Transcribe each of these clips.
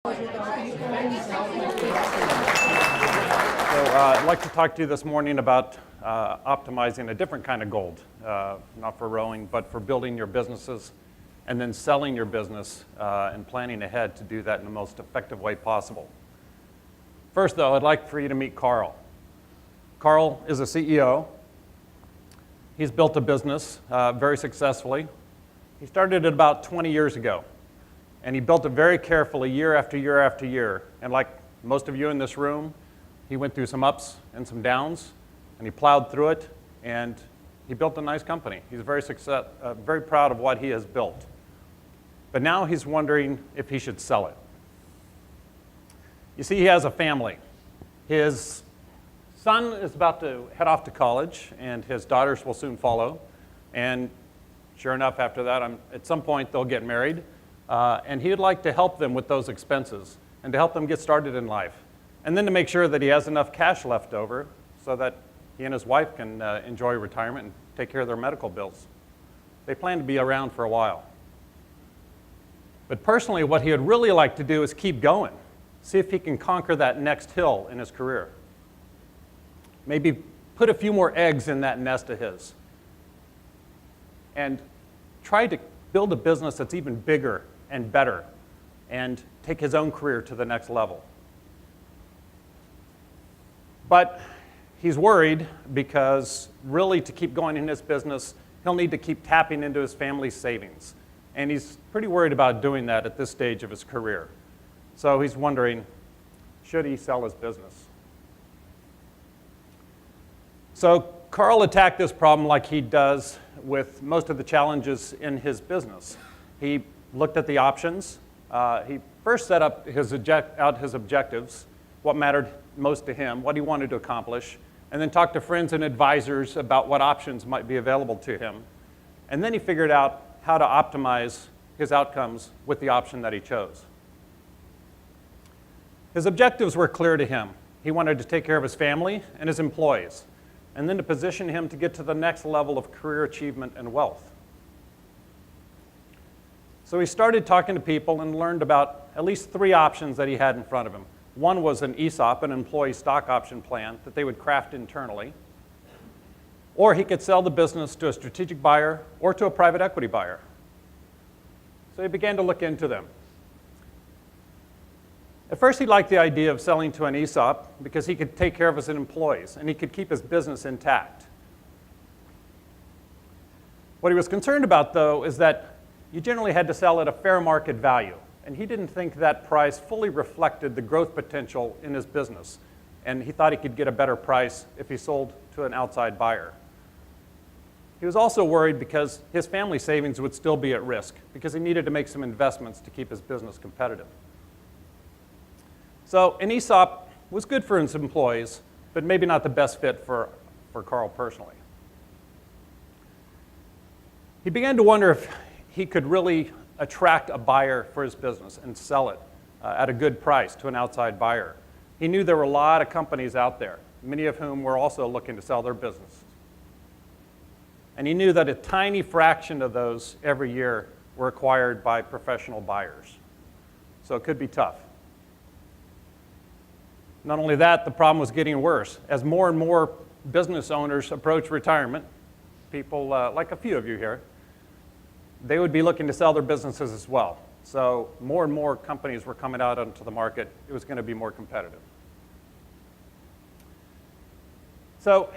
I'd like to talk to you this morning about optimizing a different kind of gold, not for rowing, but for building your businesses and then selling your business and planning ahead to do that in the most effective way possible. First, though, I'd like for you to meet Carl. Carl is a CEO. He's built a business very successfully. He started it about 20 years ago, and he built it very carefully year after year after year. And like most of you in this room, he went through some ups and some downs, and he plowed through it, and he built a nice company. He's very proud of what he has built. But now he's wondering if he should sell it. You see, he has a family. His son is about to head off to college, and his daughters will soon follow. And sure enough, after that, at some point, they'll get married. And he'd like to help them with those expenses and to help them get started in life. And then to make sure that he has enough cash left over so that he and his wife can enjoy retirement and take care of their medical bills. They plan to be around for a while. But personally, what he would really like to do is keep going, see if he can conquer that next hill in his career. Maybe put a few more eggs in that nest of his and try to build a business that's even bigger and better and take his own career to the next level. But he's worried because really to keep going in his business, he'll need to keep tapping into his family's savings. And he's pretty worried about doing that at this stage of his career. So he's wondering, should he sell his business? So Carl attacked this problem like he does with most of the challenges in his business. He looked at the options. He first set up his objectives, what mattered most to him, what he wanted to accomplish, and then talked to friends and advisors about what options might be available to him. And then he figured out how to optimize his outcomes with the option that he chose. His objectives were clear to him. He wanted to take care of his family and his employees, and then to position him to get to the next level of career achievement and wealth. So he started talking to people and learned about at least 3 options that he had in front of him. One was an ESOP, an employee stock option plan that they would craft internally. Or he could sell the business to a strategic buyer or to a private equity buyer. So he began to look into them. At first, he liked the idea of selling to an ESOP because he could take care of his employees and he could keep his business intact. What he was concerned about, though, is that you generally had to sell at a fair market value. And he didn't think that price fully reflected the growth potential in his business. And he thought he could get a better price if he sold to an outside buyer. He was also worried because his family savings would still be at risk because he needed to make some investments to keep his business competitive. So an ESOP was good for his employees, but maybe not the best fit for Carl personally. He began to wonder if he could really attract a buyer for his business and sell it at a good price to an outside buyer. He knew there were a lot of companies out there, many of whom were also looking to sell their business. And he knew that a tiny fraction of those every year were acquired by professional buyers. So it could be tough. Not only that, the problem was getting worse. As more and more business owners approached retirement, people like a few of you here, they would be looking to sell their businesses as well. So more and more companies were coming out onto the market. It was going to be more competitive. So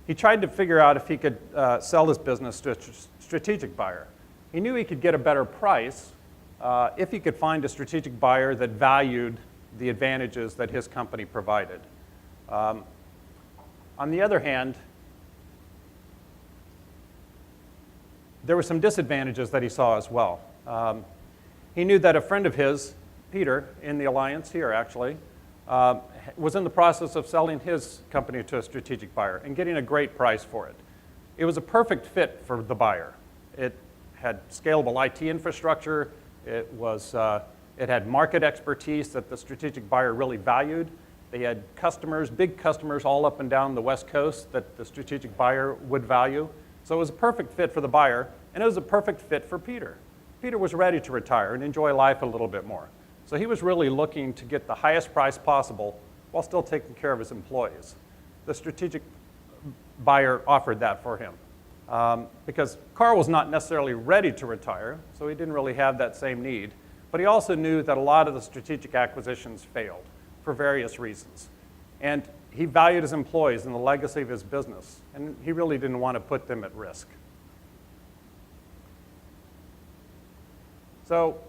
he tried to figure out if he could sell his business to a strategic buyer. He knew he could get a better price if he could find a strategic buyer that valued the advantages that his company provided. On the other hand, there were some disadvantages that he saw as well. He knew that a friend of his, Peter, in the alliance here actually, was in the process of selling his company to a strategic buyer and getting a great price for it. It was a perfect fit for the buyer. It had scalable IT infrastructure. It had market expertise that the strategic buyer really valued. They had customers, big customers all up and down the West Coast that the strategic buyer would value. So it was a perfect fit for the buyer, and it was a perfect fit for Peter. Peter was ready to retire and enjoy life a little bit more. So he was really looking to get the highest price possible while still taking care of his employees. The strategic buyer offered that for him because Carl was not necessarily ready to retire, so he didn't really have that same need. But he also knew that a lot of the strategic acquisitions failed for various reasons. And he valued his employees and the legacy of his business, and he really didn't want to put them at risk. So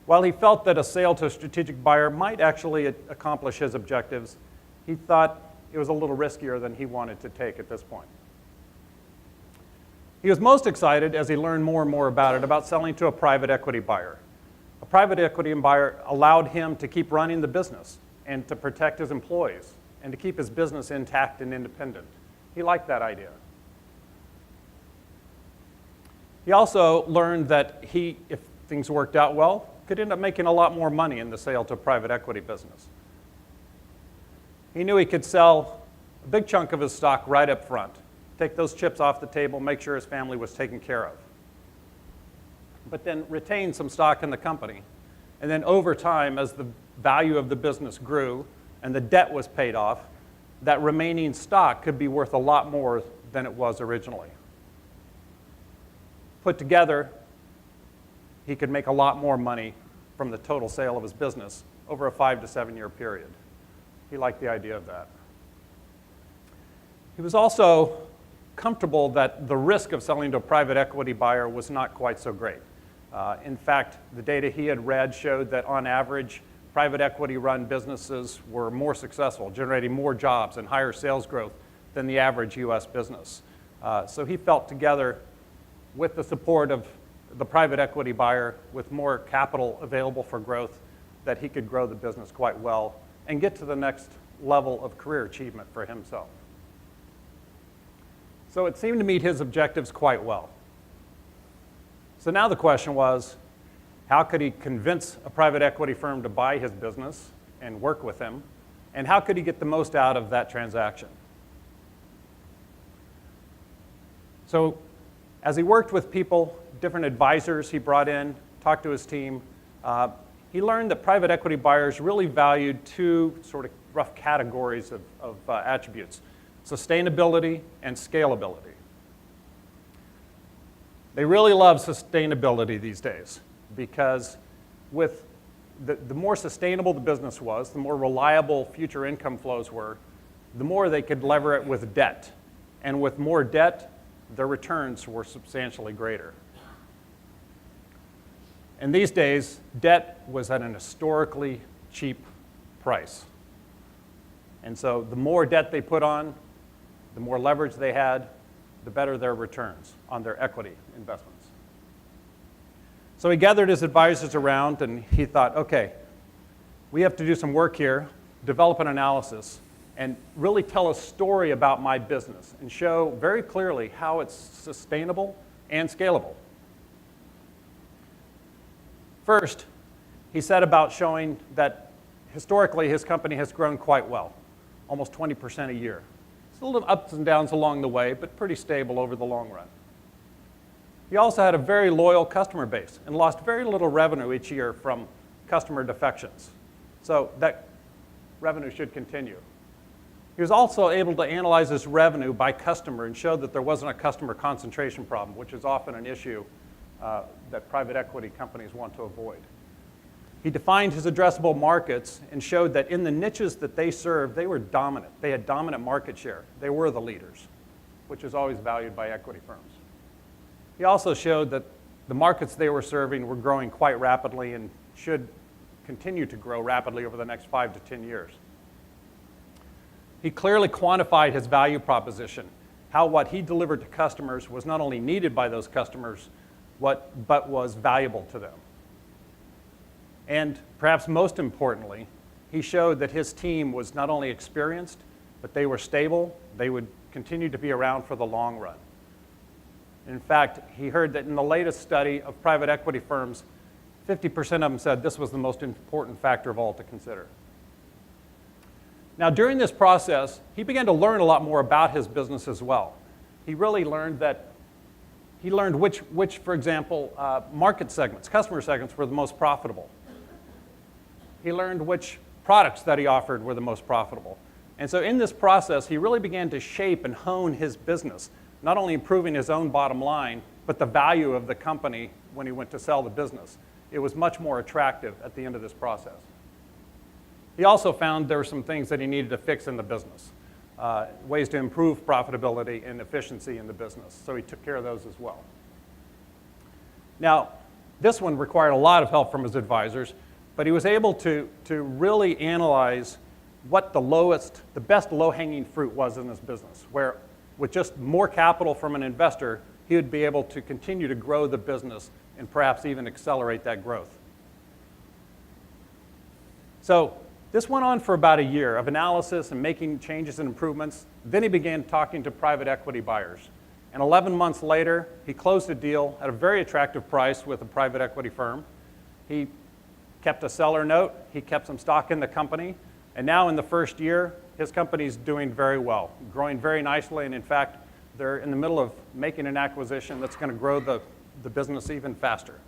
while he felt that a sale to a strategic buyer might actually accomplish his objectives, he thought it was a little riskier than he wanted to take at this point. He was most excited as he learned more and more about it, about selling to a private equity buyer. A private equity buyer allowed him to keep running the business and to protect his employees and to keep his business intact and independent. He liked that idea. He also learned that he, if things worked out well, could end up making a lot more money in the sale to a private equity business. He knew he could sell a big chunk of his stock right up front, take those chips off the table, make sure his family was taken care of, but then retain some stock in the company. And then over time, as the value of the business grew and the debt was paid off, that remaining stock could be worth a lot more than it was originally. Put together, he could make a lot more money from the total sale of his business over a 5 to 7 year period. He liked the idea of that. He was also comfortable that the risk of selling to a private equity buyer was not quite so great. In fact, the data he had read showed that on average, private equity-run businesses were more successful, generating more jobs and higher sales growth than the average US business. So he felt together with the support of the private equity buyer with more capital available for growth that he could grow the business quite well and get to the next level of career achievement for himself. So it seemed to meet his objectives quite well. So now the question was, how could he convince a private equity firm to buy his business and work with him? And how could he get the most out of that transaction? So as he worked with people, different advisors he brought in, talked to his team, he learned that private equity buyers really valued two sort of rough categories of attributes: sustainability and scalability. They really love sustainability these days because with the more sustainable the business was, the more reliable future income flows were, the more they could lever it with debt. And with more debt, their returns were substantially greater. And these days, debt was at an historically cheap price. And so the more debt they put on, the more leverage they had, the better their returns on their equity investments. So he gathered his advisors around and he thought, okay, we have to do some work here, develop an analysis, and really tell a story about my business and show very clearly how it's sustainable and scalable. First, he set about showing that historically his company has grown quite well, almost 20% a year. It's a little ups and downs along the way, but pretty stable over the long run. He also had a very loyal customer base and lost very little revenue each year from customer defections. So that revenue should continue. He was also able to analyze his revenue by customer and show that there wasn't a customer concentration problem, which is often an issue that private equity companies want to avoid. He defined his addressable markets and showed that in the niches that they served, they were dominant. They had dominant market share. They were the leaders, which is always valued by equity firms. He also showed that the markets they were serving were growing quite rapidly and should continue to grow rapidly over the next 5 to 10 years. He clearly quantified his value proposition, how what he delivered to customers was not only needed by those customers, but was valuable to them. And perhaps most importantly, he showed that his team was not only experienced, but they were stable. They would continue to be around for the long run. In fact, he heard that in the latest study of private equity firms, 50% of them said this was the most important factor of all to consider. Now, during this process, he began to learn a lot more about his business as well. He really learned which, for example, market segments, customer segments were the most profitable. He learned which products that he offered were the most profitable. And so in this process, he really began to shape and hone his business, not only improving his own bottom line, but the value of the company when he went to sell the business. It was much more attractive at the end of this process. He also found there were some things that he needed to fix in the business, ways to improve profitability and efficiency in the business. So he took care of those as well. Now, this one required a lot of help from his advisors, but he was able to really analyze what the best low-hanging fruit was in this business, where with just more capital from an investor, he would be able to continue to grow the business and perhaps even accelerate that growth. So this went on for about a year of analysis and making changes and improvements. Then he began talking to private equity buyers. And 11 months later, he closed a deal at a very attractive price with a private equity firm. He kept a seller note. He kept some stock in the company. And now in the first year, his company's doing very well, growing very nicely. And in fact, they're in the middle of making an acquisition that's going to grow the business even faster.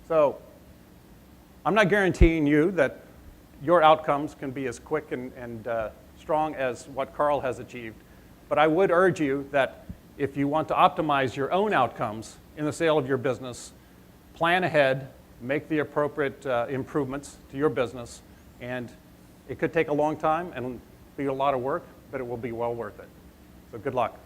So I'm not guaranteeing you that your outcomes can be as quick and strong as what Carl has achieved, but I would urge you that if you want to optimize your own outcomes in the sale of your business, plan ahead, make the appropriate improvements to your business, and it could take a long time and be a lot of work, but it will be well worth it. So good luck.